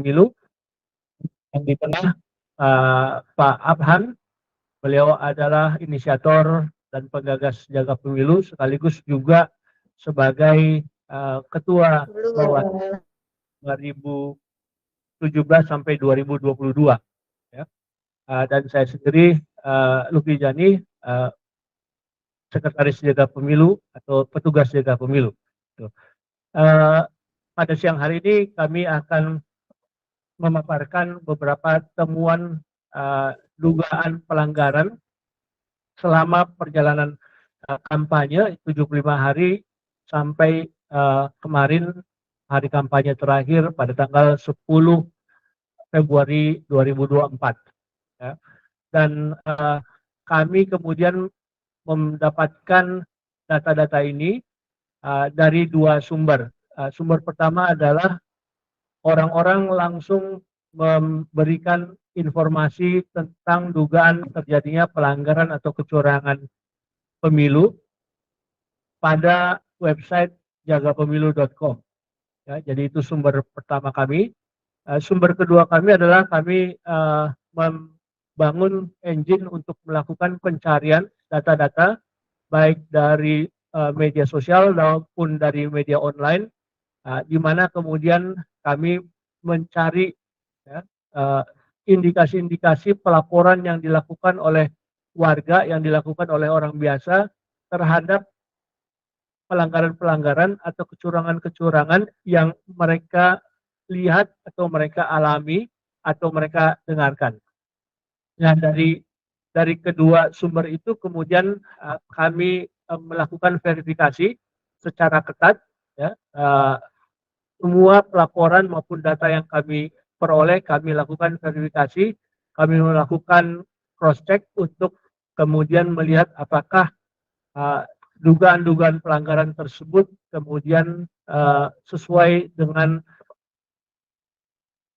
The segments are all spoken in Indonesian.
Pemilu yang di tengah Pak Abhan. Beliau adalah inisiator dan penggagas Jaga Pemilu sekaligus juga sebagai ketua Bawaslu 2017 sampai 2022 ya. Dan saya sendiri Luki Jani, sekretaris Jaga Pemilu atau petugas Jaga Pemilu. Pada siang hari ini kami akan memaparkan beberapa temuan dugaan pelanggaran selama perjalanan kampanye 75 hari sampai kemarin hari kampanye terakhir pada tanggal 10 Februari 2024 ya. Dan kami kemudian mendapatkan data-data ini dari dua sumber. Sumber pertama adalah orang-orang langsung memberikan informasi tentang dugaan terjadinya pelanggaran atau kecurangan pemilu pada website jagapemilu.com. Ya, jadi itu sumber pertama kami. Sumber kedua kami adalah kami membangun engine untuk melakukan pencarian data-data baik dari media sosial maupun dari media online, di mana kemudian kami mencari indikasi-indikasi pelaporan yang dilakukan oleh warga, yang dilakukan oleh orang biasa terhadap pelanggaran-pelanggaran atau kecurangan-kecurangan yang mereka lihat atau mereka alami atau mereka dengarkan. Nah, dari kedua sumber itu kemudian kami melakukan verifikasi secara ketat ya. Semua pelaporan maupun data yang kami peroleh, kami lakukan verifikasi, kami melakukan cross check untuk kemudian melihat apakah dugaan-dugaan pelanggaran tersebut kemudian sesuai dengan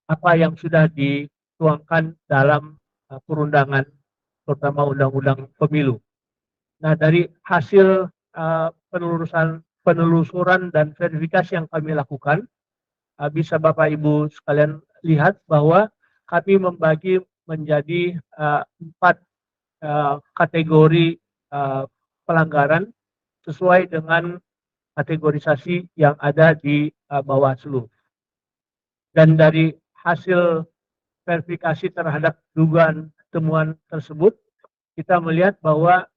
apa yang sudah dituangkan dalam perundangan, terutama undang-undang pemilu. Nah, dari hasil penelusuran dan verifikasi yang kami lakukan, bisa Bapak Ibu sekalian lihat bahwa kami membagi menjadi 4 kategori pelanggaran sesuai dengan kategorisasi yang ada di Bawaslu. Dan dari hasil verifikasi terhadap dugaan temuan tersebut, kita melihat bahwa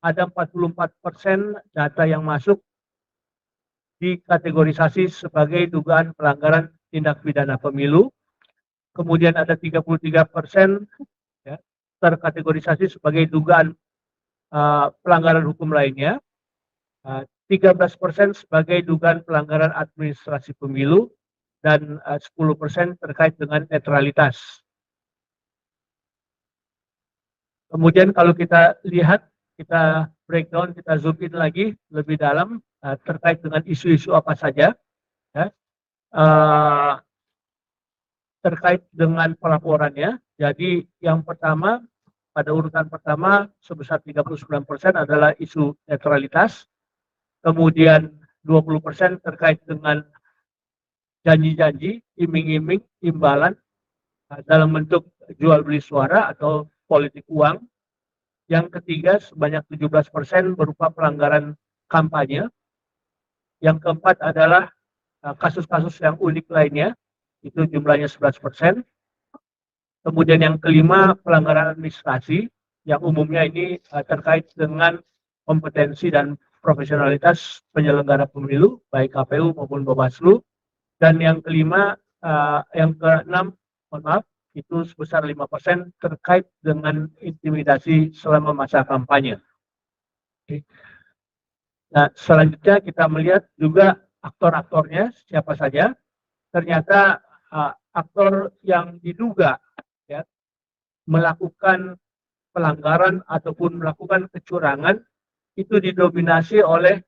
ada 44% data yang masuk dikategorisasi sebagai dugaan pelanggaran tindak pidana pemilu. Kemudian ada 33% ya, terkategorisasi sebagai dugaan pelanggaran hukum lainnya. 13% sebagai dugaan pelanggaran administrasi pemilu dan 10% terkait dengan netralitas. Kemudian kalau kita lihat, kita breakdown, kita zoom in lagi lebih dalam terkait dengan isu-isu apa saja ya, terkait dengan pelaporannya. Jadi yang pertama, pada urutan pertama sebesar 39% adalah isu netralitas, kemudian 20% terkait dengan janji-janji, iming-iming, imbalan dalam bentuk jual beli suara atau politik uang. Yang ketiga sebanyak 17% berupa pelanggaran kampanye. Yang keempat adalah kasus-kasus yang unik lainnya, itu jumlahnya 11%. Kemudian yang kelima pelanggaran administrasi, yang umumnya ini terkait dengan kompetensi dan profesionalitas penyelenggara pemilu, baik KPU maupun Bawaslu. Dan yang kelima, yang keenam, mohon maaf, itu sebesar 5% terkait dengan intimidasi selama masa kampanye. Nah, selanjutnya kita melihat juga aktor-aktornya siapa saja. Ternyata aktor yang diduga ya, melakukan pelanggaran ataupun melakukan kecurangan itu didominasi oleh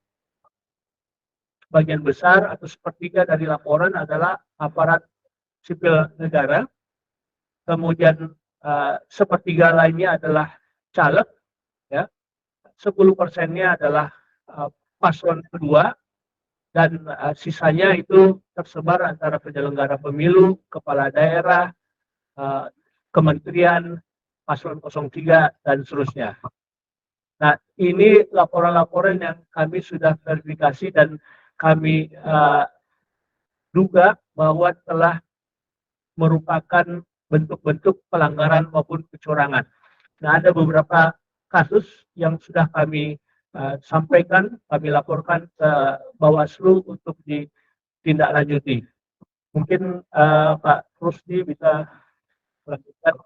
sebagian besar atau sepertiga dari laporan adalah aparat sipil negara. Kemudian sepertiga lainnya adalah caleg, ya. 10%-nya adalah paslon kedua, dan sisanya itu tersebar antara penyelenggara pemilu, kepala daerah, kementerian, paslon 03, dan seterusnya. Nah, ini laporan-laporan yang kami sudah verifikasi dan kami duga bahwa telah merupakan bentuk-bentuk pelanggaran maupun kecurangan. Nah, ada beberapa kasus yang sudah kami sampaikan, kami laporkan ke Bawaslu untuk ditindaklanjuti. Mungkin Pak Rusdi bisa melanjutkan.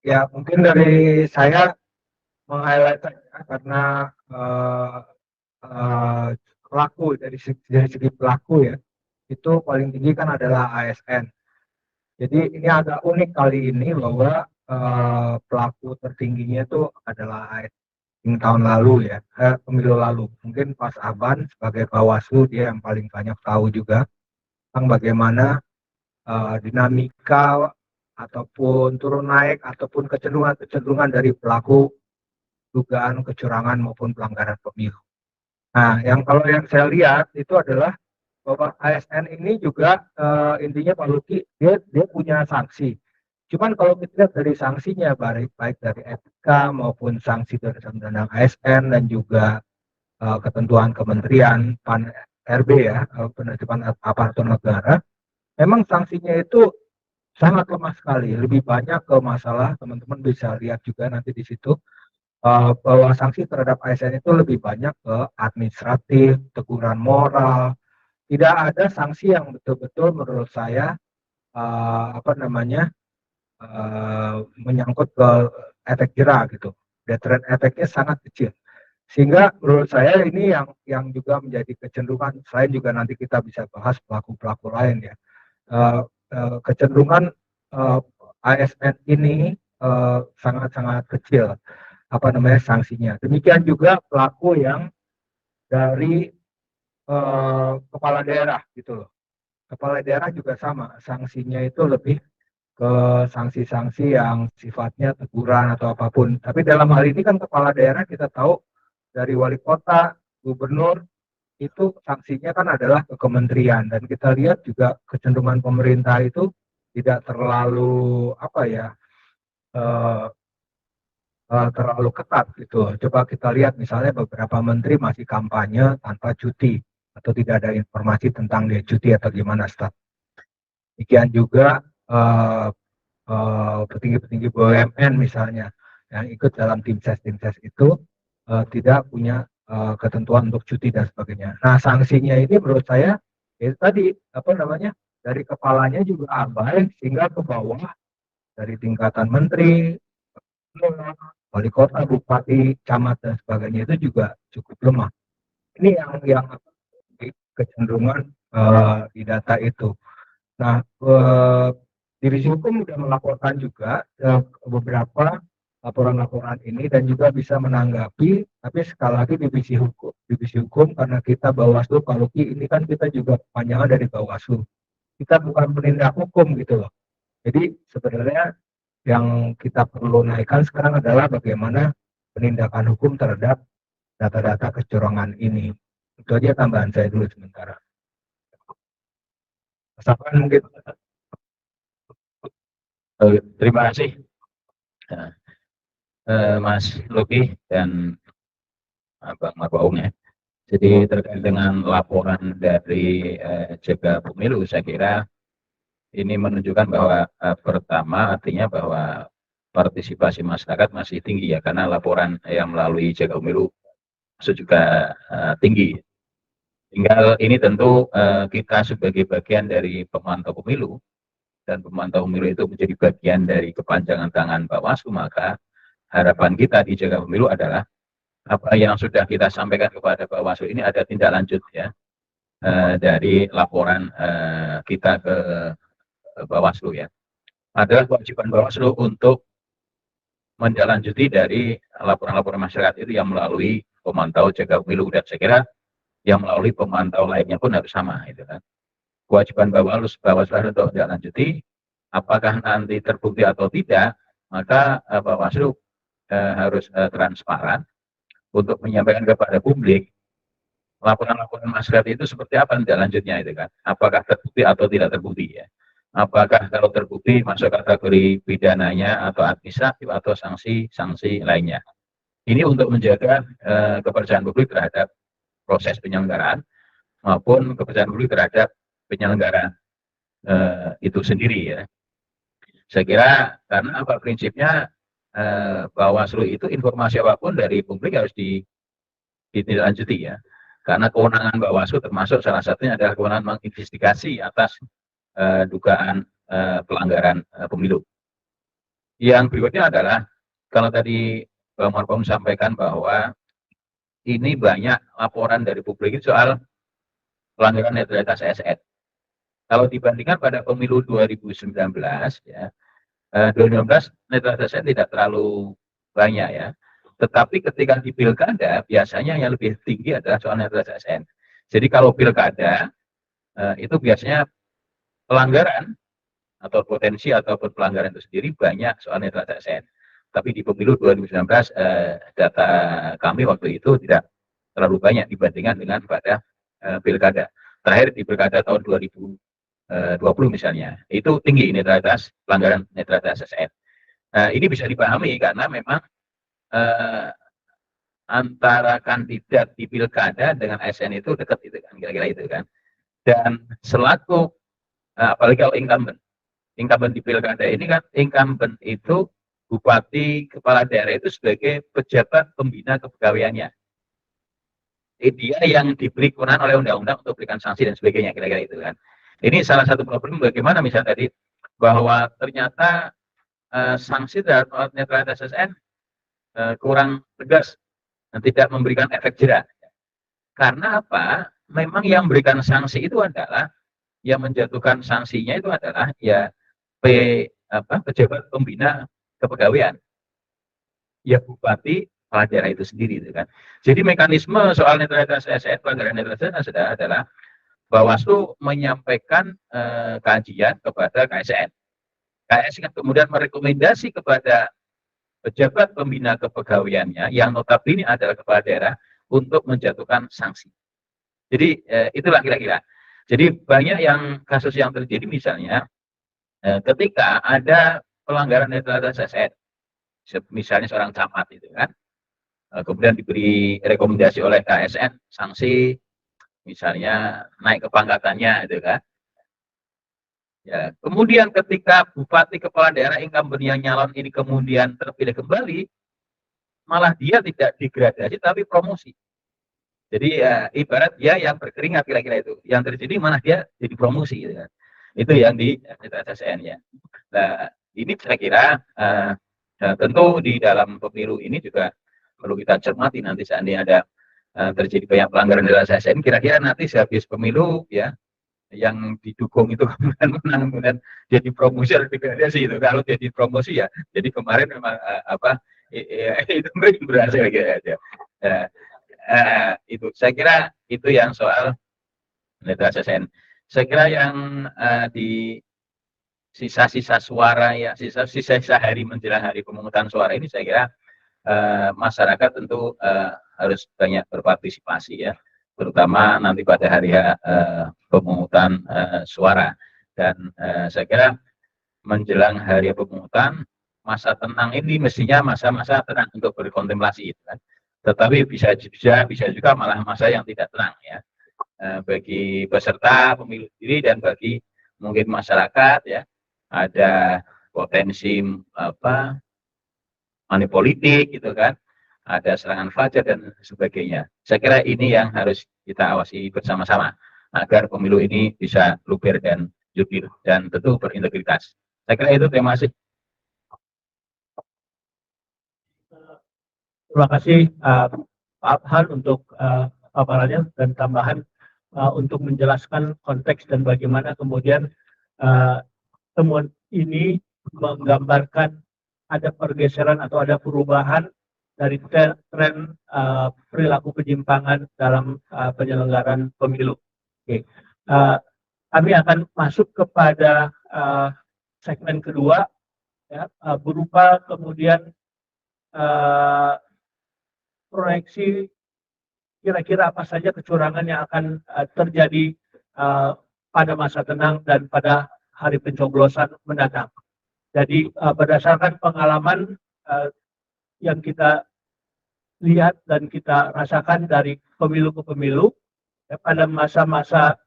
Ya, mungkin dari saya meng-highlight karena pelaku dari segi pelaku ya, itu paling tinggi kan adalah ASN. Jadi ini agak unik kali ini bahwa pelaku tertingginya itu adalah ASN tahun lalu ya, pemilu lalu. Mungkin Pas Aban sebagai Bawaslu dia yang paling banyak tahu juga tentang bagaimana dinamika ataupun turun naik ataupun kecenderungan dari pelaku dugaan kecurangan maupun pelanggaran pemilu. Nah, kalau yang saya lihat itu adalah bahwa ASN ini juga intinya Pak Luki dia punya sanksi. Cuman kalau kita lihat dari sanksinya baik dari etika maupun sanksi dari undang-undang ASN dan juga ketentuan kementerian PAN RB ya, penertiban aparatur negara, memang sanksinya itu sangat lemah sekali. Lebih banyak ke masalah teman-teman bisa lihat juga nanti di situ bahwa sanksi terhadap ASN itu lebih banyak ke administratif, teguran moral. Tidak ada sanksi yang betul-betul menurut saya menyangkut ke efek jera gitu. Deterrent efeknya sangat kecil. Sehingga menurut saya ini yang juga menjadi kecenderungan, selain juga nanti kita bisa bahas pelaku-pelaku lain ya. Kecenderungan ASN ini sangat-sangat kecil sanksinya. Demikian juga pelaku yang dari kepala daerah gitu loh. Kepala daerah juga sama, sanksinya itu lebih ke sanksi-sanksi yang sifatnya teguran atau apapun. Tapi dalam hal ini kan kepala daerah kita tahu dari wali kota, gubernur itu sanksinya kan adalah ke kementerian, dan kita lihat juga kecenderungan pemerintah itu tidak terlalu terlalu ketat gitu. Coba kita lihat misalnya beberapa menteri masih kampanye tanpa cuti atau tidak ada informasi tentang dia cuti atau gimana status. Demikian juga petinggi-petinggi BUMN misalnya yang ikut dalam tim ses itu tidak punya ketentuan untuk cuti dan sebagainya. Nah, sanksinya ini menurut saya itu tadi dari kepalanya juga abai sehingga ke bawah dari tingkatan menteri, wali kota, bupati, camat dan sebagainya itu juga cukup lemah. Ini yang kecenderungan di data itu. Nah, divisi hukum sudah melaporkan juga beberapa laporan-laporan ini dan juga bisa menanggapi. Tapi sekali lagi divisi hukum karena kita Bawaslu, kalau ini kan kita juga kepanjangan dari Bawaslu. Kita bukan penindak hukum gitu loh. Jadi sebenarnya yang kita perlu naikkan sekarang adalah bagaimana penindakan hukum terhadap data-data kecurangan ini. Itu aja tambahan saya dulu sementara. Masakan mungkin. Terima kasih Mas Luki dan Bang Marwaung ya. Jadi terkait dengan laporan dari Jaga Pemilu, saya kira ini menunjukkan bahwa pertama artinya bahwa partisipasi masyarakat masih tinggi ya, karena laporan yang melalui Jaga Pemilu juga tinggi. Tinggal ini tentu kita sebagai bagian dari pemantau pemilu, dan pemantau pemilu itu menjadi bagian dari kepanjangan tangan Bawaslu, maka harapan kita di Jaga Pemilu adalah apa yang sudah kita sampaikan kepada Bawaslu ini ada tindak lanjut ya dari laporan kita ke Bawaslu ya. Adalah kewajiban Bawaslu untuk menindaklanjuti dari laporan-laporan masyarakat itu yang melalui pemantau Jaga Pemilu, dan saya kira yang melalui pemantau lainnya pun harus sama itu kan. Kewajiban Bawaslu untuk menindaklanjuti, apakah nanti terbukti atau tidak, maka Bawaslu harus transparan untuk menyampaikan kepada publik laporan-laporan masyarakat itu seperti apa tindak lanjutnya itu kan? Apakah terbukti atau tidak terbukti ya? Apakah kalau terbukti masuk kategori pidananya atau administratif atau sanksi-sanksi lainnya? Ini untuk menjaga kepercayaan publik terhadap proses penyelenggaraan maupun kepercayaan publik terhadap penyelenggaraan itu sendiri ya. Saya kira karena apa prinsipnya Bawaslu itu informasi apapun dari publik harus ditindaklanjuti ya. Karena kewenangan Bawaslu termasuk salah satunya adalah kewenangan menginvestigasi atas dugaan pelanggaran pemilu. Yang berikutnya adalah kalau tadi Bang Markom sampaikan bahwa ini banyak laporan dari publik soal pelanggaran netralitas ASN. Kalau dibandingkan pada pemilu 2019 ya, 2019 netralitas ASN tidak terlalu banyak ya. Tetapi ketika di pilkada biasanya yang lebih tinggi adalah soal netralitas ASN. Jadi kalau pilkada itu biasanya pelanggaran atau potensi atau pelanggaran itu sendiri banyak soal netralitas ASN. Tapi di pemilu 2019 data kami waktu itu tidak terlalu banyak dibandingkan dengan pada pilkada. Terakhir di pilkada tahun 2020 misalnya, itu tinggi netralitas, pelanggaran netralitas ASN. Ini bisa dipahami karena memang antara kandidat di pilkada dengan ASN itu dekat itu kan, kira-kira itu kan. Dan selaku apalagi kalau incumbent di pilkada ini kan, incumbent itu bupati, kepala daerah itu sebagai pejabat pembina kepegawaiannya. Dia yang diberi kewenangan oleh undang-undang untuk berikan sanksi dan sebagainya, kira-kira itu kan. Ini salah satu problem bagaimana misalnya tadi bahwa ternyata sanksi terhadap netralitas ASN kurang tegas dan tidak memberikan efek jera. Karena apa? Memang yang memberikan sanksi itu adalah yang menjatuhkan sanksinya itu adalah ya pejabat pembina kepegawaian, ya bupati kepala daerah itu sendiri itu kan. Jadi mekanisme soal netralitas ASN, pelanggaran netralitas ASN adalah Bawaslu menyampaikan kajian kepada KSN. KSN kemudian merekomendasi kepada pejabat pembina kepegawaiannya yang notabene adalah kepala daerah untuk menjatuhkan sanksi. Jadi itulah kira-kira. Jadi banyak yang kasus yang terjadi misalnya ketika ada pelanggaran netralitas ASN, misalnya seorang camat itu kan, kemudian diberi rekomendasi oleh KSN sanksi, misalnya naik kepangkatannya itu kan. Ya, kemudian ketika bupati kepala daerah incumbent yang nyalon ini kemudian terpilih kembali, malah dia tidak degradasi tapi promosi. Jadi ya, ibarat dia yang berkeringat kira-kira itu. Yang terjadi malah dia jadi promosi gitu kan. Itu yang di ASN ya. Nah, ini saya kira tentu di dalam pemilu ini juga perlu kita cermati nanti seandainya ada terjadi banyak pelanggaran dalam ASN, kira-kira nanti sehabis pemilu ya yang didukung itu kemudian menang, kemudian jadi promosi atau degradasi itu. Kalau jadi promosi ya, jadi kemarin memang itu berhasil gitu aja. Itu saya kira itu yang soal netralitas ASN. Saya kira yang di sisa-sisa suara ya, sisa-sisa hari menjelang hari pemungutan suara ini saya kira masyarakat tentu harus banyak berpartisipasi ya, terutama nanti pada hari pemungutan suara. Dan saya kira menjelang hari pemungutan, masa tenang ini mestinya masa-masa tenang untuk berkontemplasi itu kan. Tetapi bisa juga malah masa yang tidak tenang ya, bagi peserta pemilu sendiri dan bagi mungkin masyarakat ya, ada potensi money politik gitu kan, ada serangan fajar dan sebagainya. Saya kira ini yang harus kita awasi bersama-sama agar pemilu ini bisa luber dan jujur dan tentu berintegritas. Saya kira itu. Terima kasih. Terima kasih Pak Abhan untuk paparannya dan tambahan untuk menjelaskan konteks dan bagaimana kemudian temuan ini menggambarkan ada pergeseran atau ada perubahan dari tren perilaku penyimpangan dalam penyelenggaraan pemilu. Oke. Kami akan masuk kepada segmen kedua ya, berupa kemudian proyeksi kira-kira apa saja kecurangan yang akan terjadi pada masa tenang dan pada hari pencoblosan mendatang. Jadi berdasarkan pengalaman yang kita lihat dan kita rasakan dari pemilu ke pemilu, ya, pada masa-masa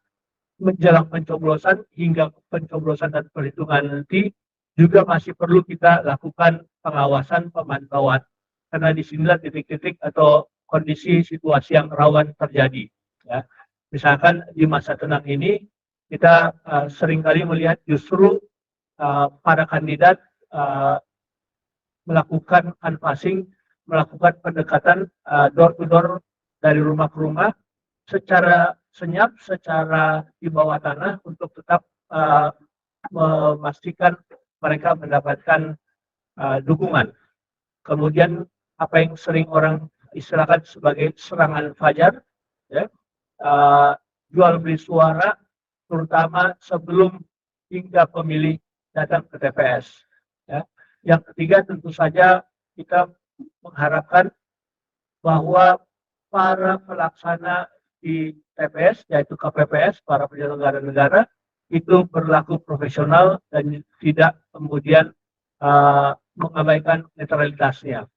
menjelang pencoblosan hingga pencoblosan dan perhitungan nanti juga masih perlu kita lakukan pengawasan, pemantauan, karena disinilah titik-titik atau kondisi situasi yang rawan terjadi. Ya. Misalkan di masa tenang ini kita seringkali melihat justru para kandidat melakukan canvassing, melakukan pendekatan door to door dari rumah ke rumah secara senyap, secara di bawah tanah untuk tetap memastikan mereka mendapatkan dukungan. Kemudian apa yang sering orang istilahkan sebagai serangan fajar, ya, jual beli suara, terutama sebelum hingga pemilih datang ke TPS. Ya. Yang ketiga tentu saja kita mengharapkan bahwa para pelaksana di TPS, yaitu KPPS, para penyelenggara negara, itu berlaku profesional dan tidak kemudian mengabaikan netralitasnya.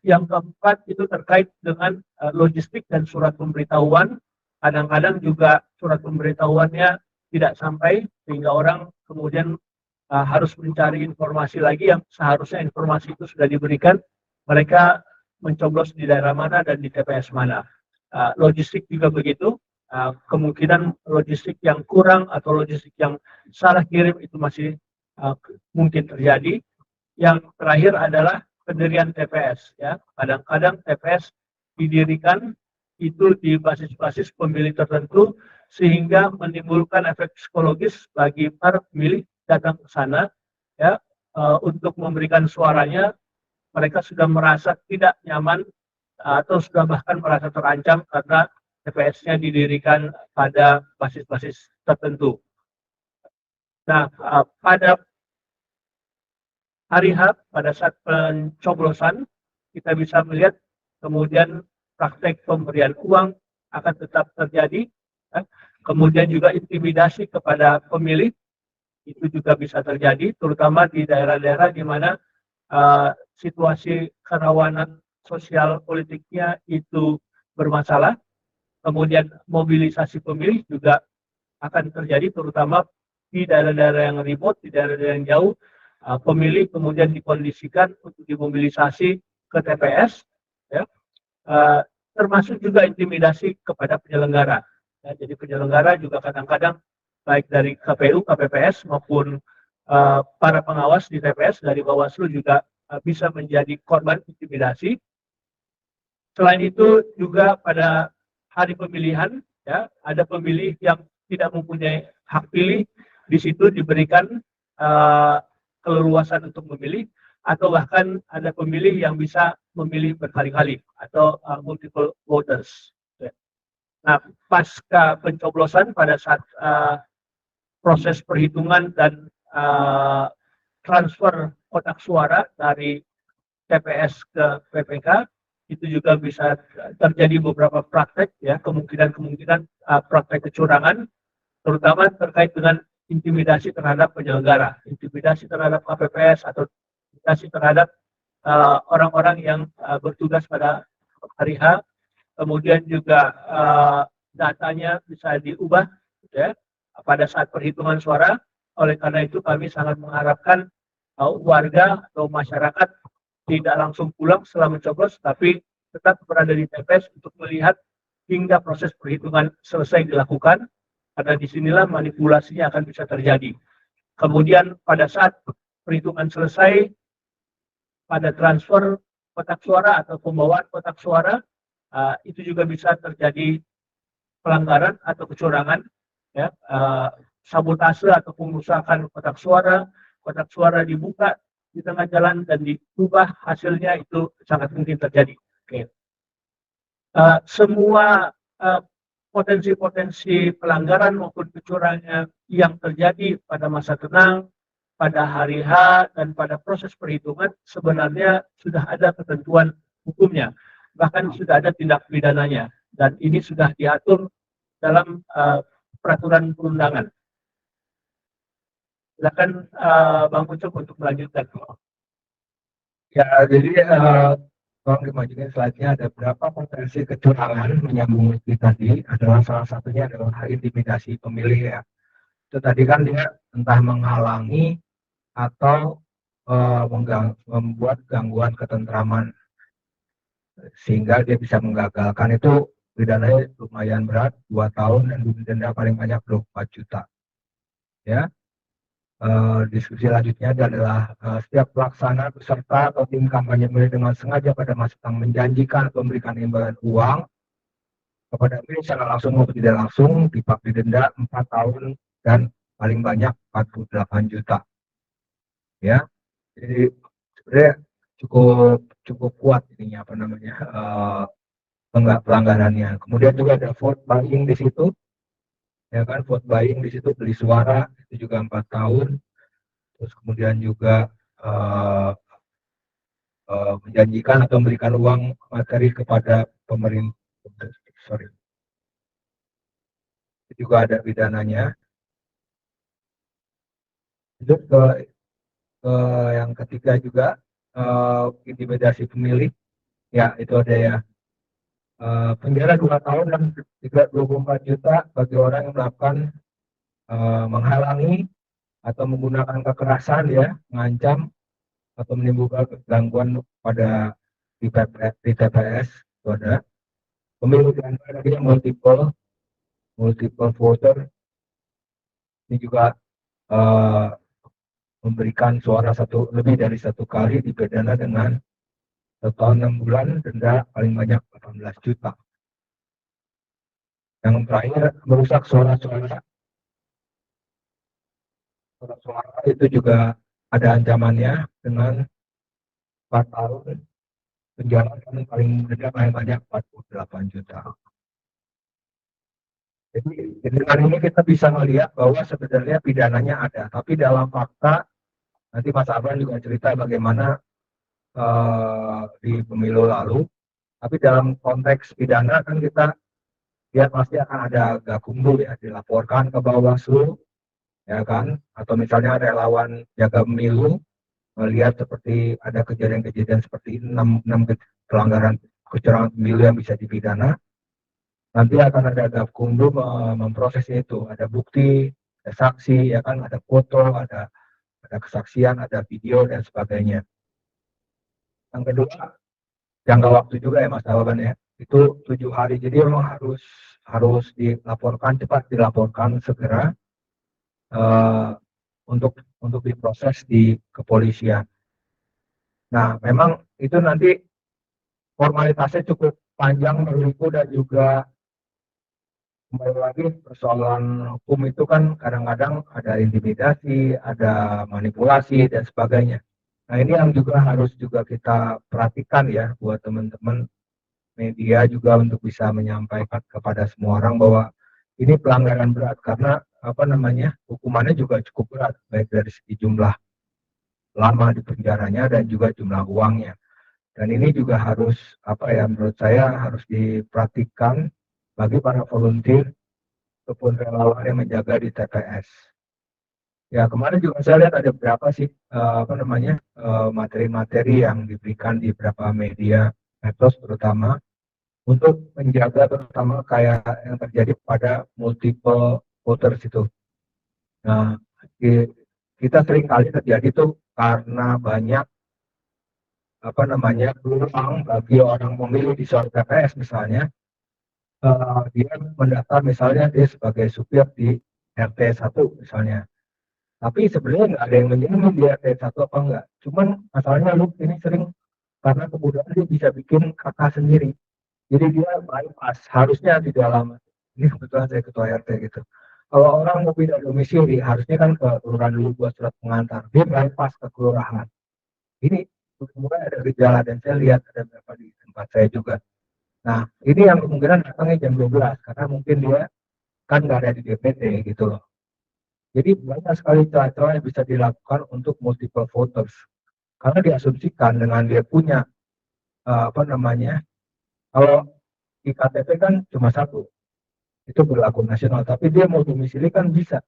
Yang keempat itu terkait dengan logistik dan surat pemberitahuan. Kadang-kadang juga surat pemberitahuannya tidak sampai sehingga orang kemudian harus mencari informasi lagi yang seharusnya informasi itu sudah diberikan. Mereka mencoblos di daerah mana dan di TPS mana. Logistik juga begitu. Kemungkinan logistik yang kurang atau logistik yang salah kirim itu masih mungkin terjadi. Yang terakhir adalah pendirian TPS. Ya, kadang-kadang TPS didirikan itu di basis-basis pemilih tertentu sehingga menimbulkan efek psikologis bagi para pemilih datang ke sana, ya, untuk memberikan suaranya. Mereka sudah merasa tidak nyaman atau sudah bahkan merasa terancam karena TPS-nya didirikan pada basis-basis tertentu. Nah, pada hari H, pada saat pencoblosan, kita bisa melihat kemudian praktek pemberian uang akan tetap terjadi, ya. Kemudian juga intimidasi kepada pemilih itu juga bisa terjadi, terutama di daerah-daerah di mana situasi kerawanan sosial politiknya itu bermasalah. Kemudian mobilisasi pemilih juga akan terjadi, terutama di daerah-daerah yang remote, di daerah-daerah yang jauh. Pemilih kemudian dikondisikan untuk dimobilisasi ke TPS, ya. Termasuk juga intimidasi kepada penyelenggara. Ya, jadi penyelenggara juga kadang-kadang baik dari KPU, KPPS maupun para pengawas di TPS dari Bawaslu juga bisa menjadi korban intimidasi. Selain itu juga pada hari pemilihan, ya, ada pemilih yang tidak mempunyai hak pilih, di situ diberikan keleluasan untuk memilih, atau bahkan ada pemilih yang bisa memilih berkali-kali atau multiple voters. Nah, pasca pencoblosan pada saat proses perhitungan dan transfer kotak suara dari TPS ke PPK itu juga bisa terjadi beberapa praktek, ya, kemungkinan praktek kecurangan, terutama terkait dengan intimidasi terhadap penyelenggara, intimidasi terhadap KPPS atau intimidasi terhadap orang-orang yang bertugas pada hari H. Kemudian juga datanya bisa diubah, ya, pada saat perhitungan suara. Oleh karena itu kami sangat mengharapkan warga atau masyarakat tidak langsung pulang setelah mencoblos, tapi tetap berada di TPS untuk melihat hingga proses perhitungan selesai dilakukan, karena disinilah manipulasinya akan bisa terjadi. Kemudian pada saat perhitungan selesai, pada transfer kotak suara atau pembawaan kotak suara, itu juga bisa terjadi pelanggaran atau kecurangan, ya, sabotase atau pengusakan kotak suara dibuka di tengah jalan dan diubah hasilnya, itu sangat mungkin terjadi. Oke. Semua potensi-potensi pelanggaran maupun kecurangan yang terjadi pada masa tenang, pada hari H, dan pada proses perhitungan sebenarnya sudah ada ketentuan hukumnya. bahkan sudah ada tindak pidananya, dan ini sudah diatur dalam peraturan perundangan. Silakan Bang Ucup untuk melanjutkan. Ya, jadi tolong dimajukan slide-nya, ada berapa potensi kecurangan menyambung tadi adalah salah satunya adalah intimidasi pemilih ya. Itu tadi kan dia entah menghalangi atau membuat gangguan ketentraman sehingga dia bisa menggagalkan, itu pidananya lumayan berat, 2 tahun dan denda paling banyak 24 juta. Ya. Diskusi selanjutnya adalah setiap pelaksana, peserta atau tim kampanye dengan sengaja pada masa menjanjikan atau memberikan imbalan uang kepada pemilih secara langsung maupun tidak langsung didenda 4 tahun dan paling banyak 48 juta. Ya, jadi sebenarnya cukup kuat ininya apa namanya pelanggarannya. Kemudian juga ada vote buying di situ, ya kan, vote buying di situ, beli suara itu juga 4 tahun. Terus kemudian juga menjanjikan atau memberikan uang materi kepada pemerintah. Itu juga ada pidananya. Itu yang ketiga juga intimidasi pemilih. Ya, itu ada ya. Penjara 2 tahun dan 24 juta bagi orang yang melakukan menghalangi atau menggunakan kekerasan ya, mengancam atau menimbulkan gangguan pada di TPS. Itu ada pemilu ganda tadi yang multiple voter, ini juga memberikan suara lebih dari satu kali dipidana dengan 1 tahun 6 bulan, denda paling banyak 18 juta. Yang terakhir, merusak suara-suara itu juga ada ancamannya dengan 4 tahun penjara dan denda paling banyak 48 juta. Jadi dengan ini kita bisa melihat bahwa sebenarnya pidananya ada, tapi dalam fakta nanti Mas Abran juga cerita bagaimana di pemilu lalu. Tapi dalam konteks pidana kan kita lihat pasti akan ada gakumdu ya, dilaporkan ke Bawaslu, ya kan, atau misalnya relawan jaga pemilu melihat seperti ada kejadian-kejadian seperti 6 pelanggaran kecurangan pemilu yang bisa dipidana. Nanti akan ada gakumdu memproses itu, ada bukti, ada saksi, ya kan, ada foto, ada kesaksian, ada video dan sebagainya. Yang kedua, jangka waktu juga ya Mas Alban ya, itu 7 hari, jadi memang harus dilaporkan, cepat dilaporkan segera untuk diproses di kepolisian. Nah, memang itu nanti formalitasnya cukup panjang, berliku, dan juga kembali lagi persoalan hukum itu kan kadang-kadang ada intimidasi, ada manipulasi dan sebagainya. Nah, ini yang juga harus kita perhatikan ya buat teman-teman media juga untuk bisa menyampaikan kepada semua orang bahwa ini pelanggaran berat karena hukumannya juga cukup berat, baik dari segi jumlah lama di penjaranya dan juga jumlah uangnya. Dan ini juga harus menurut saya harus diperhatikan bagi para volunteer ataupun relawan yang menjaga di TPS. Ya, kemarin juga saya lihat ada beberapa sih materi-materi yang diberikan di beberapa media medsos terutama untuk menjaga, terutama kayak yang terjadi pada multiple voters itu. Nah, kita sering kali terjadi tuh karena banyak peluang bagi orang memilih di suatu TPS misalnya, dia mendaftar misalnya dia sebagai supir di RT 1 misalnya. Tapi sebenarnya nggak ada yang menjamin di RT 1 apa enggak. Cuman masalahnya ini sering karena kemudian dia bisa bikin kakak sendiri. Jadi dia bypass, harusnya di dalam, ini kebetulan saya ketua RT gitu. Kalau orang mau pindah domisili, harusnya kan ke kelurahan dulu buat surat pengantar. Dia bypass ke kelurahan. Ini kemudian ada gejala dan saya lihat ada beberapa di tempat saya juga. Nah, ini yang kemungkinan datangnya jam 12 karena mungkin dia kan nggak ada di DPT gitu loh. Jadi banyak sekali cara-cara yang bisa dilakukan untuk multiple voters. Karena diasumsikan dengan dia punya Kalau IKTP kan cuma satu, itu berlaku nasional, tapi dia mau domisili kan bisa.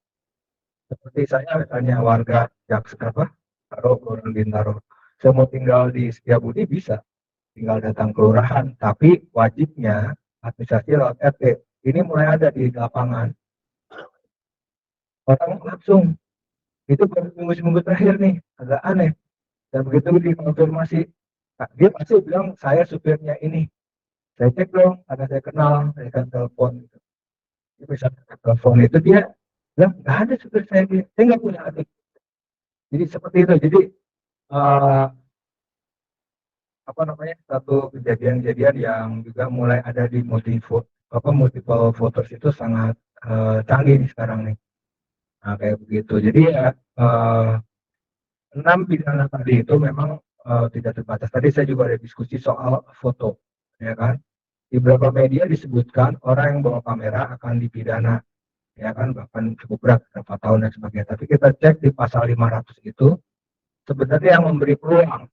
Seperti saya misalnya warga Taro, Kelurahan Bintaro. Saya mau tinggal di Setiabudi bisa, tinggal datang kelurahan, tapi wajibnya administrasi lewat RT. Ini mulai ada di lapangan. Orang langsung, itu baru seminggu terakhir nih, agak aneh. Dan begitu dikonfirmasi, dia pasti bilang, saya supirnya ini. Saya cek dong, karena saya kenal, saya kan telepon. Dia bisa telepon itu, dia bilang, nggak ada supir saya nggak punya adik. Jadi seperti itu. Jadi uh, satu kejadian-kejadian yang juga mulai ada di multiple voters itu sangat canggih nih sekarang nih. Nah, kayak begitu. Jadi ya 6 pidana tadi itu memang tidak terbatas. Tadi saya juga ada diskusi soal foto, ya kan? Di beberapa media disebutkan orang yang bawa kamera akan dipidana, ya kan, bahkan cukup berat, berapa tahun dan sebagainya. Tapi kita cek di pasal 500 itu sebenarnya yang memberi peluang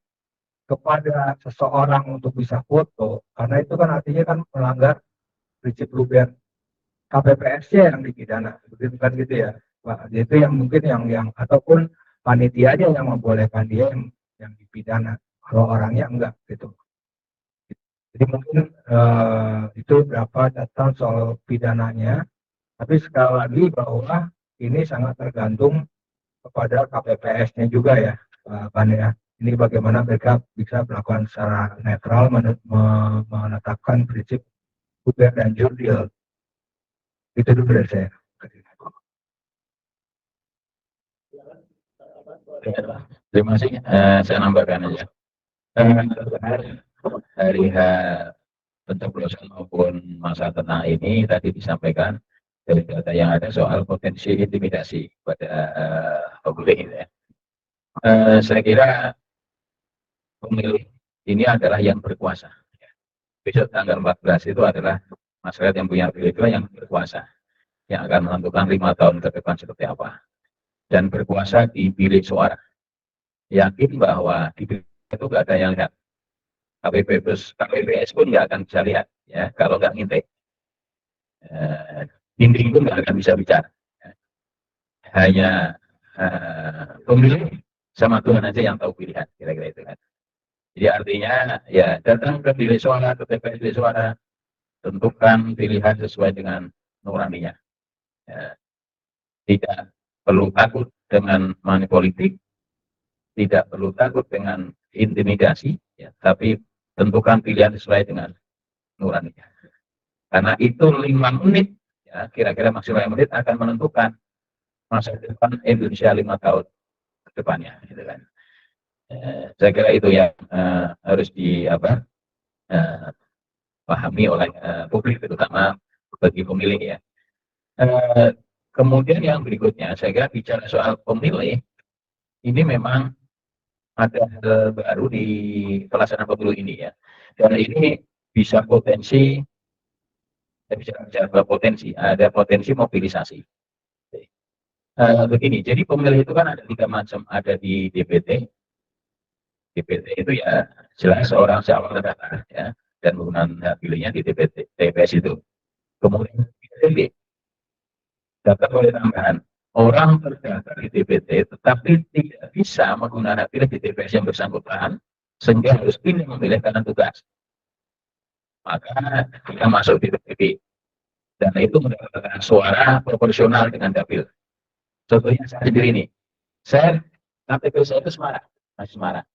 kepada seseorang untuk bisa foto, karena itu kan artinya kan melanggar prinsip luber, KPPS-nya yang dipidana, begitu kan gitu ya, Pak. Itu yang mungkin yang ataupun panitianya yang membolehkan dia yang dipidana, kalau orangnya enggak gitu. Jadi mungkin itu berapa catatan soal pidananya, tapi sekali lagi bahwa ini sangat tergantung kepada KPPS-nya juga ya, Pak Pan ya. Ini bagaimana mereka bisa melakukan secara netral menetapkan prinsip luber dan jurdil. Itu dulu dari saya. Terima kasih. Saya nambahkan aja. Hari pencoblosan maupun masa tenang ini tadi disampaikan dari data yang ada soal potensi intimidasi pada pemilih. Ya. Saya kira pemilih ini adalah yang berkuasa. Besok tanggal 14 itu adalah masyarakat yang punya pilihan yang berkuasa, yang akan menentukan 5 tahun ke depan seperti apa. Dan berkuasa di bilik suara. Yakin bahwa di bilik itu nggak ada yang lihat. KPPS pun nggak akan bisa lihat, ya, kalau nggak ngintip. Dinding pun nggak akan bisa bicara. Hanya pemilih sama Tuhan aja yang tahu pilihan, kira-kira itu kan. Jadi artinya ya datang ke bilik suara, ke TPS bilik suara, tentukan pilihan sesuai dengan nuraninya. Ya, tidak perlu takut dengan money politik, tidak perlu takut dengan intimidasi, ya, tapi tentukan pilihan sesuai dengan nuraninya. Karena itu 5 menit, ya, kira-kira maksimal 5 menit akan menentukan masa depan Indonesia 5 tahun ke depannya, gitu kan. Saya kira itu yang harus dipahami oleh publik, terutama bagi pemilih ya. Kemudian yang berikutnya, saya kira bicara soal pemilih, ini memang ada hal baru di pelaksanaan pemilu ini ya. Dan ini bisa potensi, ada potensi mobilisasi. Begini, jadi pemilih itu kan ada 3 macam, ada di DPT. DPT itu ya jelas seorang calon terdaftar ya, dan menggunakan hak pilihnya di TPS itu. Kemudian DPT, daftar oleh tambahan. Orang terdaftar di DPT tetapi tidak bisa menggunakan hak pilih di TPS yang bersangkutan, sehingga harus pilih memilih karena tugas. Maka dia masuk di DPP. Dan itu mendapatkan suara proporsional dengan dapil. Contohnya saya sendiri ini. Saya KTP saya itu Semarang, masih Semarang.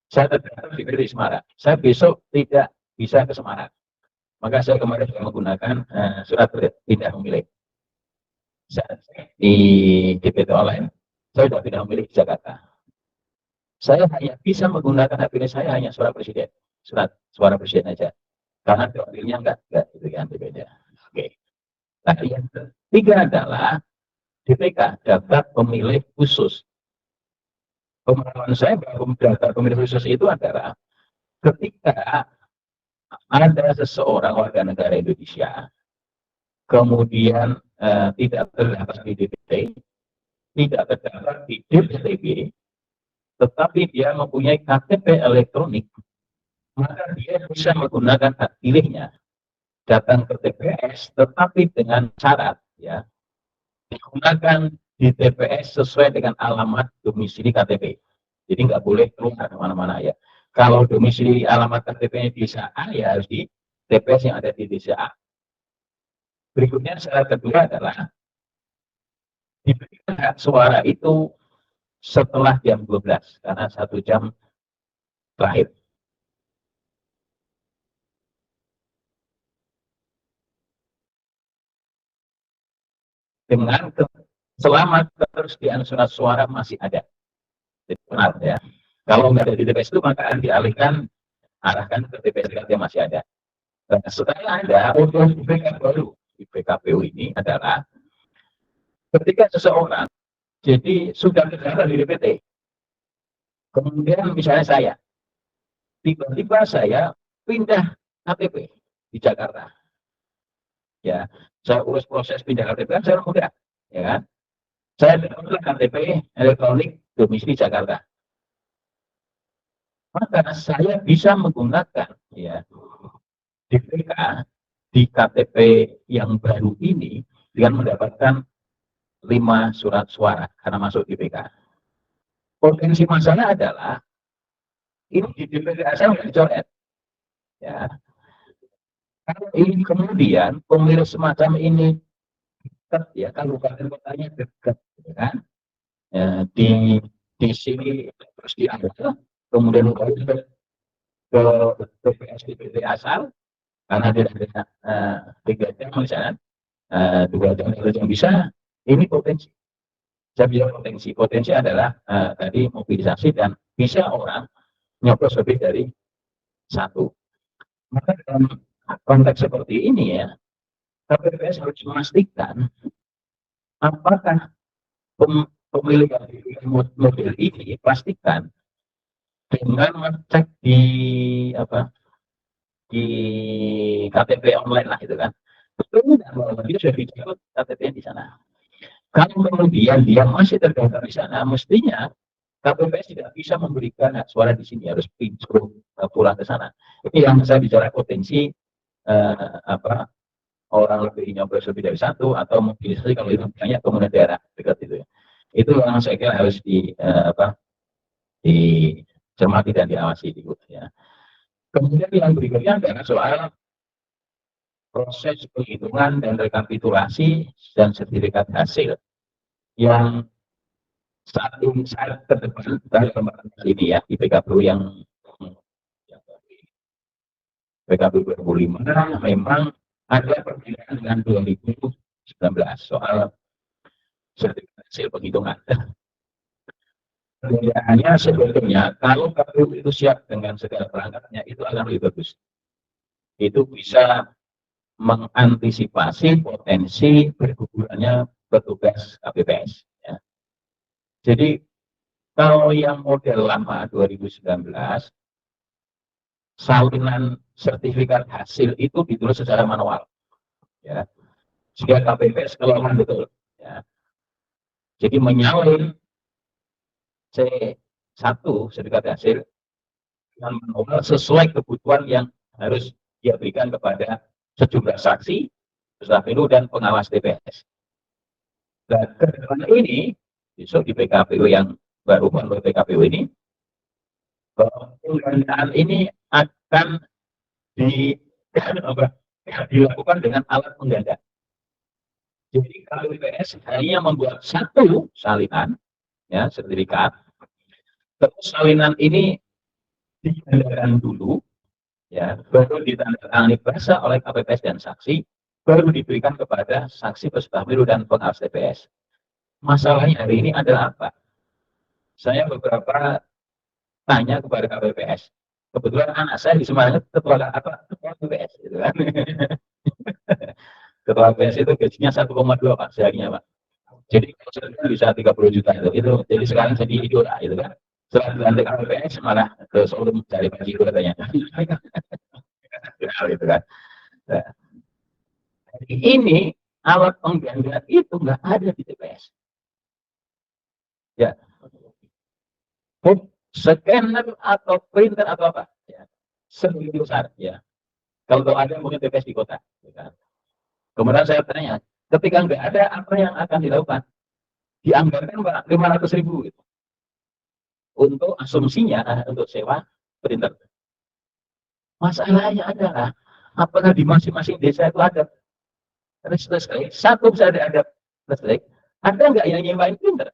Saya terdaftar di DPD Semarang. Saya besok tidak bisa ke Semarang. Maka saya kemarin juga menggunakan surat pindah memilih. Di DPT online, saya sudah tidak memilih di Jakarta. Saya hanya bisa menggunakan hak pilih saya hanya suara presiden, suara presiden aja. Karena dapilnya enggak itu yang berbeda. Oke. Nah, yang ketiga adalah DPK, daftar pemilih khusus. Pemahaman saya bahwa daftar pemilih khusus itu adalah ketika ada seseorang warga negara Indonesia, kemudian tidak terdaftar di DPT, tidak terdaftar di DPTB, tetapi dia mempunyai KTP elektronik maka dia bisa menggunakan hak pilihnya datang ke TPS, tetapi dengan syarat ya digunakan di TPS sesuai dengan alamat domisili KTP. Jadi nggak boleh keluar kemana-mana ya. Kalau domisili alamat KTP-nya di desa A, ya harus di TPS yang ada di desa A. Berikutnya syarat kedua adalah diberikan hak suara itu setelah jam 12 karena 1 jam terakhir. Dengan selama ketersediaan surat suara masih ada. Jadi benar ya. Kalau nggak ada di TPS itu maka dialihkan arahkan ke TPS yang masih ada. Nah, sekarang ada untuk IPK baru di PKPU ini adalah ketika seseorang jadi sudah terdaftar di DPT, kemudian misalnya saya tiba-tiba saya pindah KTP di Jakarta, ya saya urus proses pindah KTP kan saya mudah, ya kan? Saya dapat KTP elektronik domisili Jakarta, maka saya bisa menggunakan ya DPK di KTP yang baru ini dengan mendapatkan 5 surat suara karena masuk DPK. Potensi masalah adalah ini di DPK asal nggak dicoret. Ya. Kalau ini kemudian pemilih semacam ini dekat ya kabupaten kotanya dekat, ya kan? Ya, di sini terus diambil, kemudian ke TPS DPT asal karena dia ada 3 jam misalnya, 2 jam yang bisa, ini potensi. Saya bilang potensi adalah tadi mobilisasi dan bisa orang nyoblos lebih dari 1. Maka dalam konteks seperti ini ya, KPPS harus memastikan apakah pemilih model ini pastikan dengan mengecek di di KTP online lah itu kan. Betul bahwa dia sudah dicabut KTP di sana. Kalau kemudian dia masih terdaftar di sana, mestinya KPPS tidak bisa memberikan hak suara di sini, harus pulang ke sana. Ini yang saya bicara potensi orang lebih nyoblos lebih dari 1 atau mobilisasi kalau itu banyak kemudian daerah dekat itu ya. Itu yang saya kira harus dicermati dan diawasi ya. Kemudian yang berikutnya adalah soal proses penghitungan dan rekapitulasi dan sertifikat hasil yang saat terdepan dalam ini ya di PKPU yang PKPU 2005 memang ada perbedaan dengan 2019 soal sertifikat hasil penghitungan. Perbedaannya sebetulnya kalau KPU itu siap dengan segala perangkatnya itu akan lebih bagus. Itu bisa mengantisipasi potensi bergugurannya petugas KPPS. Ya. Jadi kalau yang model lama 2019 salinan sertifikat hasil itu ditulis secara manual, ya. Sehingga KPPS kelelahan betul. Ya. Jadi menyalin C1 sertifikat hasil dengan manual sesuai kebutuhan yang harus dia berikan kepada sejumlah saksi, peserta pemilu dan pengawas TPS. Dan ke depan ini, besok di PKPU yang baru menurut PKPU ini, penggandaan ini akan dilakukan dengan alat pengganda. Jadi KPPS hanya membuat 1 salinan, ya sertifikat. Terus salinan ini digandakan dulu, ya baru ditandatangani basah oleh KPPS dan saksi, baru diberikan kepada saksi peserta pemilu dan pengawas TPS. Masalahnya hari ini adalah apa? Saya beberapa tanya kepada KPPS. Kebetulan anak saya di Semarang ketua KPPS, gitu kan? Ketua KPPS itu gajinya 1,2 Pak seharinya Pak. Jadi bisa 30 juta itu. Jadi sekarang jadi idola, gitu kan? Setelah dilantik KPPS malah ke Solo mencari baju itu katanya. Gitu kan? Nah, ini alat pengganda itu nggak ada di TPS. Ya, scanner atau printer atau apa? Ya. sebegitu besar ya. Kalau ada mungkin TPS di kota. Ya. Kemudian saya tanya, ketika nggak ada apa yang akan dilakukan? Dianggarkan Pak 500.000 gitu. Untuk asumsinya untuk sewa printer. Masalahnya adalah apakah di masing-masing desa itu ada listrik? Satu bisa ada listrik, ada nggak yang nyewain printer?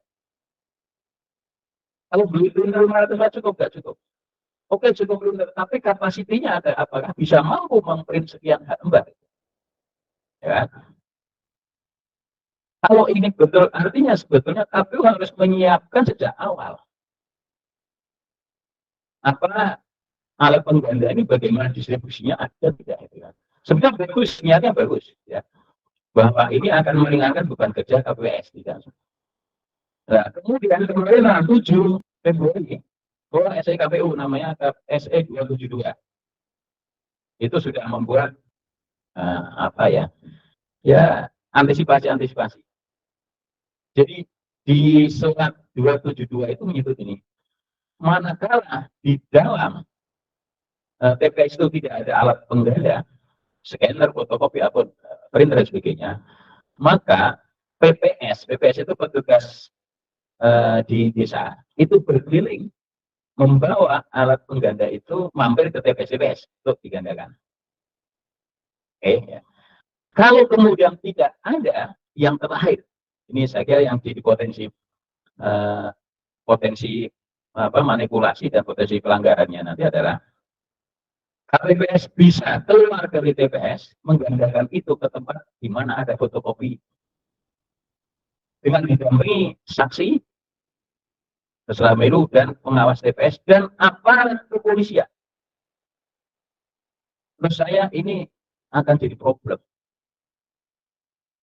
Kalau beli printer 500 cukup nggak cukup? Oke cukup printer, tapi kapasitinya ada, apakah bisa mampu memprint sekian lembar? Ya. Kalau ini betul, artinya sebetulnya KPU harus menyiapkan sejak awal. Apa alat pengganda ini bagaimana distribusinya ada tidak itu kan? Sebenarnya bagus, niatnya bagus ya. Bahwa ini akan meringankan beban kerja KPS tidak. Nah, kemudian kemarin 7 Februari bahwa SE KPU namanya SE 272 itu sudah membuat apa ya? Ya antisipasi. Jadi di surat 272 itu menyebut ini, manakala di dalam TPS itu tidak ada alat pengganda, scanner, fotokopi, atau printer dan sebagainya, maka PPS itu petugas di desa itu berkeliling membawa alat pengganda itu mampir ke TPS untuk digandakan. Oke, ya. Kalau kemudian tidak ada, yang terakhir, ini saya kira yang jadi potensi manipulasi dan potensi pelanggarannya nanti adalah KPPS bisa keluar dari TPS menggandakan itu ke tempat di mana ada fotokopi dengan didampingi saksi, peserta pemilu dan pengawas TPS dan aparat kepolisian. Menurut saya ini akan jadi problem.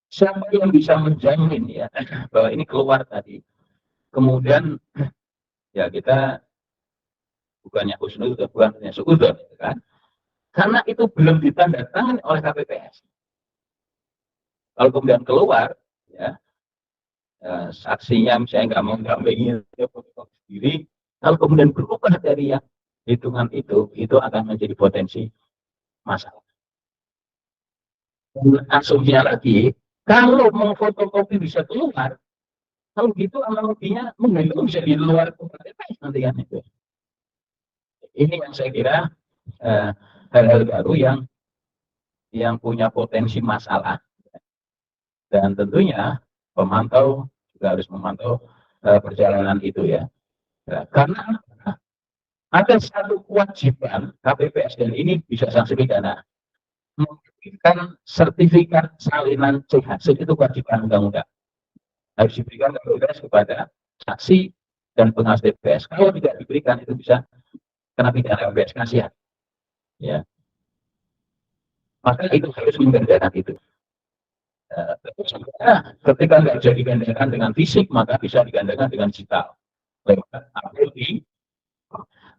Siapa yang bisa menjamin ya bahwa ini keluar tadi? Kemudian ya kita bukannya husnuzon, bukannya suudzon, kan? Karena itu belum ditandatangani oleh KPPS. Kalau kemudian keluar, ya saksinya misalnya nggak mau mendampingi sendiri, kalau kemudian berubah dari yang hitungan itu akan menjadi potensi masalah. Asumsinya lagi, kalau mengfotokopi bisa keluar, kalau gitu analoginya menggantung bisa di luar TPS nanti kan itu. Ini yang saya kira hal-hal baru yang punya potensi masalah, dan tentunya pemantau juga harus memantau perjalanan itu ya. Karena ada satu kewajiban KPPS dan ini bisa sanksi pidana, memberikan sertifikat salinan C hasil, itu kewajiban undang-undang. Harus diberikan KPPS kepada saksi dan pengawas TPS. Kalau tidak diberikan itu bisa kena pidana KPPS, kasihan. Ya. Maka itu harus menggandakan itu. Ketika nggak bisa digandakan dengan fisik, maka bisa digandakan dengan digital. Lewat aplikasi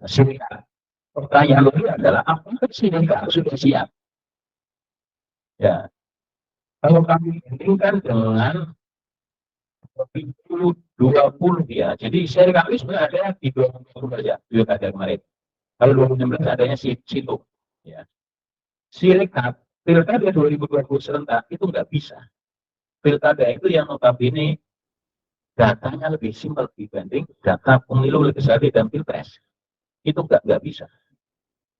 Sirekap. Pertanyaan lain adalah apakah Sirekap sudah siap? Ya, kalau kami bandingkan dengan 2020 ya, jadi Sirekap itu sudah ada di 2020 saja, pilkada kemarin. Kalau 2016 adanya situ. Ya. Sirekap pilkada 2020 serentak itu nggak bisa. Pilkada itu yang notabene datanya lebih simpel dibanding data pemilu legislatif dan pilpres. Itu nggak bisa.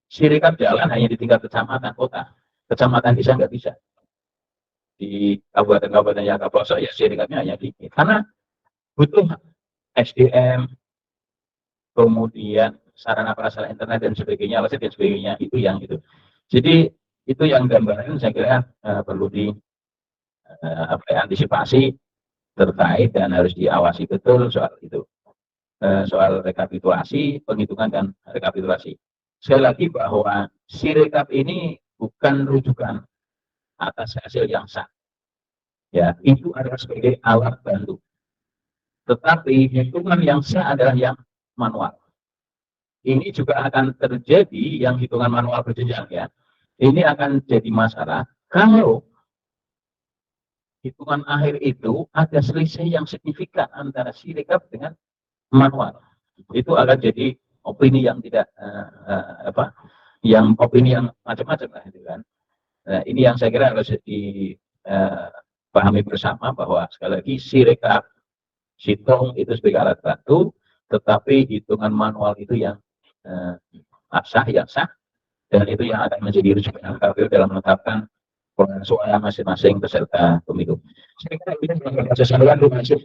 Sirekap jalan hanya di tingkat kecamatan kota, kecamatan desa nggak bisa. Di kabupaten-kabupaten yang pelosok ya sirekapnya hanya dikit. Karena butuh SDM, kemudian sarana prasarana internet dan sebagainya, alat dan sebagainya, itu yang itu. Jadi itu yang gambaran saya kira perlu diantisipasi terkait dan harus diawasi betul soal itu. Soal rekapitulasi, penghitungan dan rekapitulasi. Sekali lagi bahwa Sirekap ini bukan rujukan atas hasil yang sah. Ya, itu adalah sebagai alat bantu. Tetapi hitungan yang sah adalah yang manual. Ini juga akan terjadi yang hitungan manual berjenjang ya. Ini akan jadi masalah kalau hitungan akhir itu ada selisih yang signifikan antara Sirekap dengan manual. Itu akan jadi opini yang tidak yang opini yang macam-macam lah itu kan. Nah, ini yang saya kira harus dipahami bersama bahwa sekali lagi sirekap, situng itu sebagai alat bantu, tetapi hitungan manual itu yang sah, dan itu yang akan menjadi rujukan KPU dalam menetapkan perolehan suara masing-masing peserta pemilu. Saya kira ini sesuatu masih.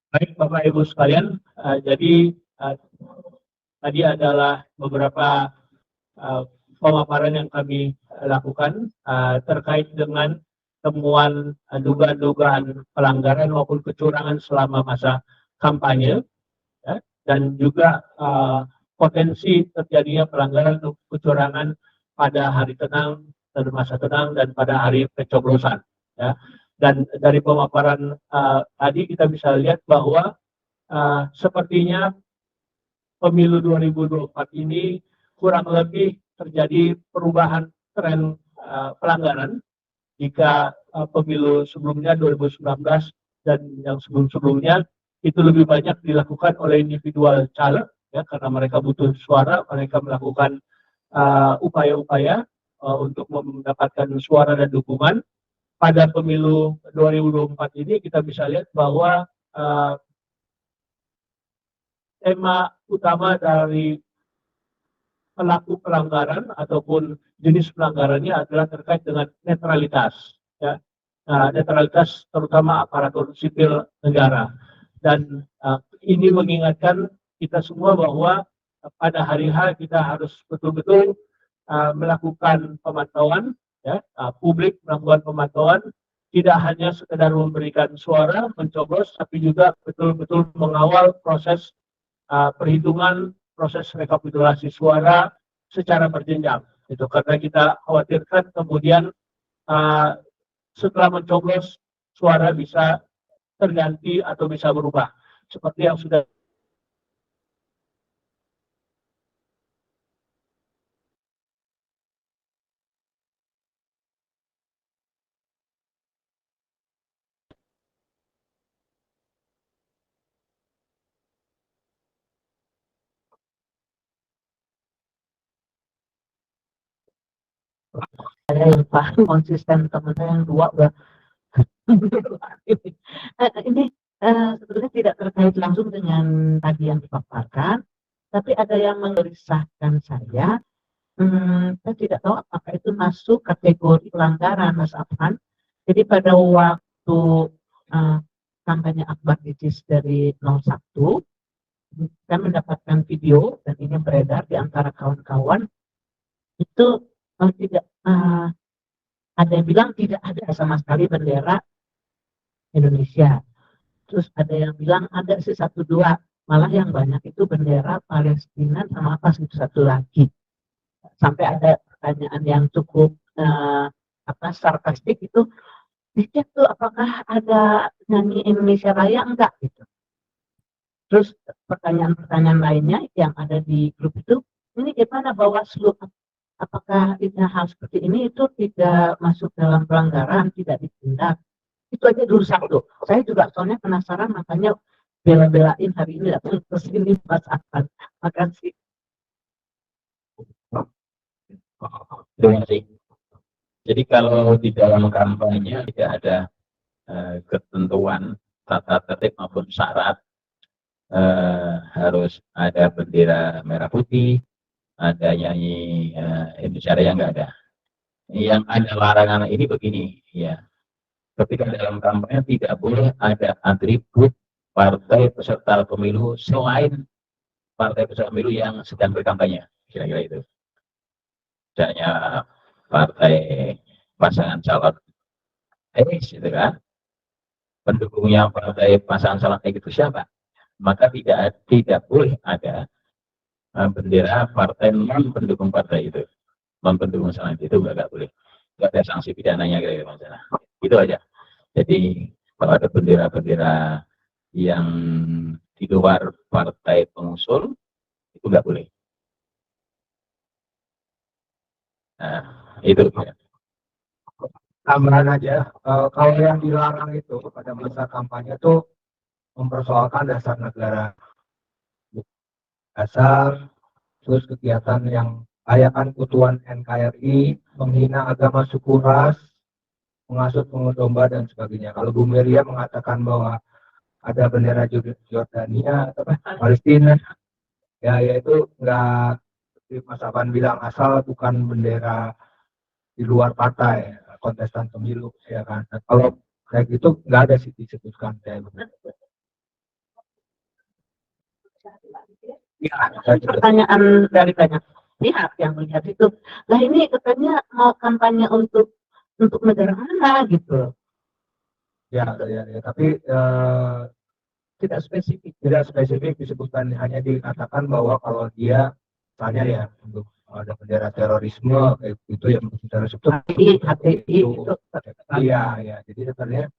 Baik Bapak Ibu sekalian, jadi tadi adalah beberapa pemaparan yang kami lakukan terkait dengan temuan dugaan-dugaan pelanggaran maupun kecurangan selama masa kampanye, ya, dan juga potensi terjadinya pelanggaran kecurangan pada hari tenang, pada masa tenang, dan pada hari pencoblosan. Ya. Dan dari pemaparan tadi kita bisa lihat bahwa sepertinya pemilu 2024 ini kurang lebih terjadi perubahan tren pelanggaran jika pemilu sebelumnya 2019 dan yang sebelum-sebelumnya itu lebih banyak dilakukan oleh individual caleg, ya, karena mereka butuh suara, mereka melakukan upaya-upaya untuk mendapatkan suara dan dukungan. Pada pemilu 2024 ini kita bisa lihat bahwa tema utama dari pelaku pelanggaran ataupun jenis pelanggarannya adalah terkait dengan netralitas, ya. Netralitas terutama aparatur sipil negara, dan ini mengingatkan kita semua bahwa pada hari H kita harus betul-betul melakukan pemantauan, ya, publik melakukan pemantauan, tidak hanya sekedar memberikan suara mencoblos, tapi juga betul-betul mengawal proses perhitungan, proses rekapitulasi suara secara berjenjang. Itu karena kita khawatirkan kemudian setelah mencoblos suara bisa terganti atau bisa berubah seperti yang sudah yang paham konsisten, temennya yang dua udah ini sebetulnya tidak terkait langsung dengan tadi yang dipaparkan, tapi ada yang menggelisahkan saya. Saya tidak tahu apakah itu masuk kategori pelanggaran, Mas Afan. Jadi pada waktu kampanye Akbar Isis dari 01, saya mendapatkan video dan ini beredar di antara kawan-kawan itu tidak ada yang bilang tidak ada sama sekali bendera Indonesia. Terus ada yang bilang ada sih satu dua, malah yang banyak itu bendera Palestina sama apa satu lagi. Sampai ada pertanyaan yang cukup sarkastik itu, dicek tuh apakah ada nyanyi Indonesia Raya enggak gitu. Terus pertanyaan-pertanyaan lainnya yang ada di grup itu, ini gimana Bawaslu, apakah hal seperti ini itu tidak masuk dalam pelanggaran, tidak ditindak? Itu aja dulu satu. Saya juga soalnya penasaran, makanya bela-belain hari ini datang ke sini Mas Afan. Makasih. Terima kasih. Jadi kalau di dalam kampanye tidak ada ketentuan tata tertib maupun syarat harus ada bendera merah putih, ada nyanyi Indonesia Raya, nggak ada. Yang ada larangan ini begini, ya. Ketika dalam kampanye tidak boleh ada atribut partai peserta pemilu selain partai peserta pemilu yang sedang berkampanye, kira-kira itu. Misalnya partai pasangan calon gitu kan, pendukungnya partai pasangan calon itu siapa, maka tidak boleh ada bendera partai non pendukung partai itu, non pendukung selain itu nggak boleh, nggak ada sanksi pidananya kira-kira masalah. Itu aja. Jadi kalau ada bendera-bendera yang di luar partai pengusul itu nggak boleh. Nah, itu ya. Tambahan aja, kalau yang dilarang itu pada masa kampanye itu mempersoalkan dasar negara. dasar, terus kegiatan yang rayakan keutuhan NKRI, menghina agama suku ras, mengasut pungut domba dan sebagainya. Kalau Bu Miriam mengatakan bahwa ada bendera Jordania atau Palestina, ya itu enggak, Mas Afan bilang, asal bukan bendera di luar partai kontestan pemilu, ya kan. Nah, kalau kayak gitu nggak ada sih disebutkan kayak begitu. Ya, pertanyaan dari banyak pihak yang melihat itu. Lah ini katanya mau kampanye untuk negara mana gitu. Ya, tapi Tidak spesifik. tidak spesifik disebutkan, hanya dikatakan bahwa kalau dia misalnya ya untuk ada bendera terorisme itu yang terorisme itu HTI itu. iya ya, jadi sebenarnya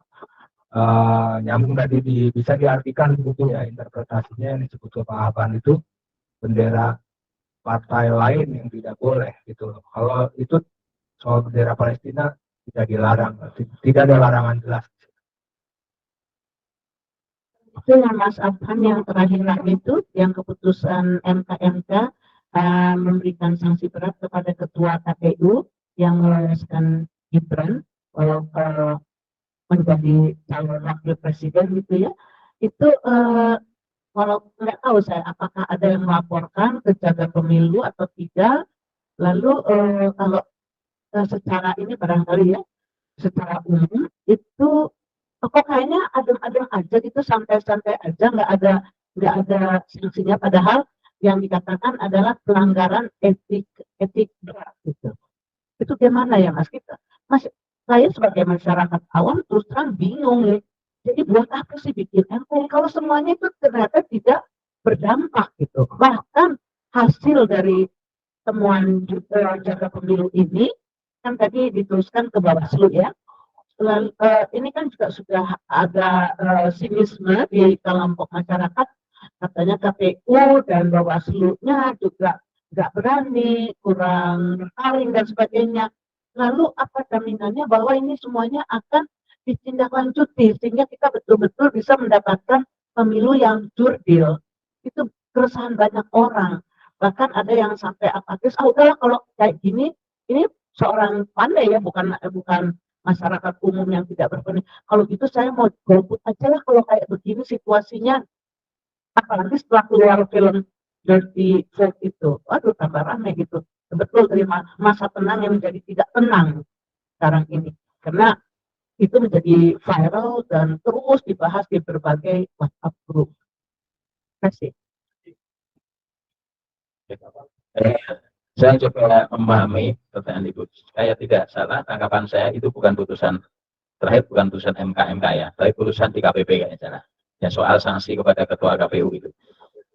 nyambung tadi bisa diartikan begitu ya, interpretasinya yang disebut ke Pak Afan itu bendera partai lain yang tidak boleh gitu loh. Kalau itu soal bendera Palestina tidak dilarang, tidak ada larangan jelas. Itu yang Mas Afan yang terakhir itu, yang keputusan MK memberikan sanksi berat kepada ketua KPU yang meloloskan Gibran kalau menjadi calon wakil presiden gitu ya. Itu kalau nggak tahu saya apakah ada yang melaporkan ke jaga pemilu atau tidak. Lalu kalau secara ini barangkali ya, secara umum itu kok kayaknya adem-adem aja gitu, santai-santai aja, nggak ada sanksinya, padahal yang dikatakan adalah pelanggaran etik berat gitu. Itu gimana ya Mas kita? Mas, saya sebagai masyarakat awam terus terang bingung nih. Jadi buat apa sih bikin MK kalau semuanya itu ternyata tidak berdampak gitu. Bahkan hasil dari temuan jaga pemilu ini kan tadi diteruskan ke Bawaslu ya. Ini kan juga sudah ada sinisme di kelompok masyarakat, katanya KPU dan Bawaslu-nya juga nggak berani, kurang berpaling dan sebagainya. Lalu apa jaminannya bahwa ini semuanya akan ditindaklanjuti sehingga kita betul-betul bisa mendapatkan pemilu yang jurdil. Itu keresahan banyak orang. Bahkan ada yang sampai apatis, udahlah kalau kayak gini, ini seorang pandai ya, bukan masyarakat umum yang tidak berpendidikan. Kalau gitu saya mau golput aja lah kalau kayak begini situasinya. Apalagi setelah keluar film Dirty Flag itu, waduh tambah ramai gitu. Betul dari masa tenang yang menjadi tidak tenang sekarang ini. Karena itu menjadi viral dan terus dibahas di berbagai WhatsApp group. Terima kasih. Saya coba memahami pertanyaan Ibu. Saya tidak salah, tanggapan saya itu bukan putusan terakhir, bukan putusan MK ya, tapi putusan di KPP kayaknya salah. Ya, soal sanksi kepada ketua KPU itu.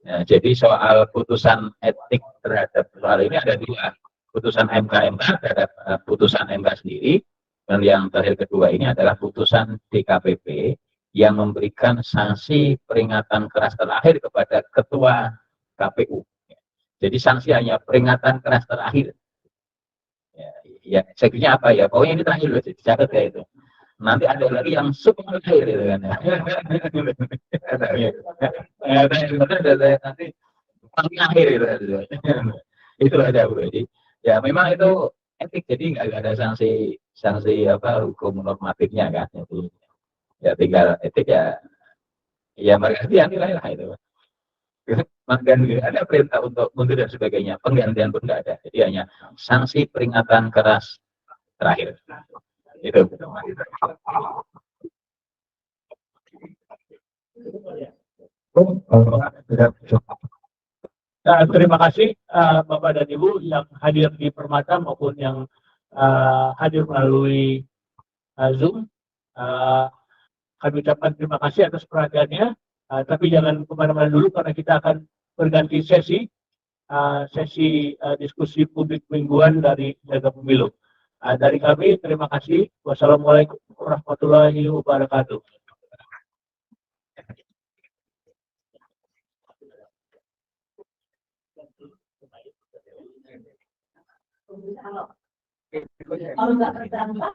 Ya, jadi soal putusan etik terhadap soal ini ada dua, putusan MK terhadap putusan MK sendiri, dan yang terakhir kedua ini adalah putusan DKPP yang memberikan sanksi peringatan keras terakhir kepada ketua KPU. Jadi sanksi hanya peringatan keras terakhir. Ya, eksekusinya apa ya? Pokoknya ini terakhir loh, dicatat ya itu. Nanti ada lagi yang super terakhir gitu kan. Nanti paling akhir itu. Itu ada Bu. Jadi ya memang itu etik, jadi nggak ada sanksi apa hukum normatifnya kan. Jadi ya tinggal etik ya mereka nilai lah itu. Dan ada perintah untuk mundur dan sebagainya, penggantian pun nggak ada, jadi hanya sanksi peringatan keras terakhir itu. Terima kasih Bapak dan Ibu yang hadir di Permata maupun yang hadir melalui Zoom. Kami ucapkan terima kasih atas perhatiannya. Tapi jangan kemana-mana dulu karena kita akan berganti sesi diskusi publik mingguan dari Jaga Pemilu. Dari kami terima kasih. Wassalamualaikum warahmatullahi wabarakatuh. Kalau nggak berdampak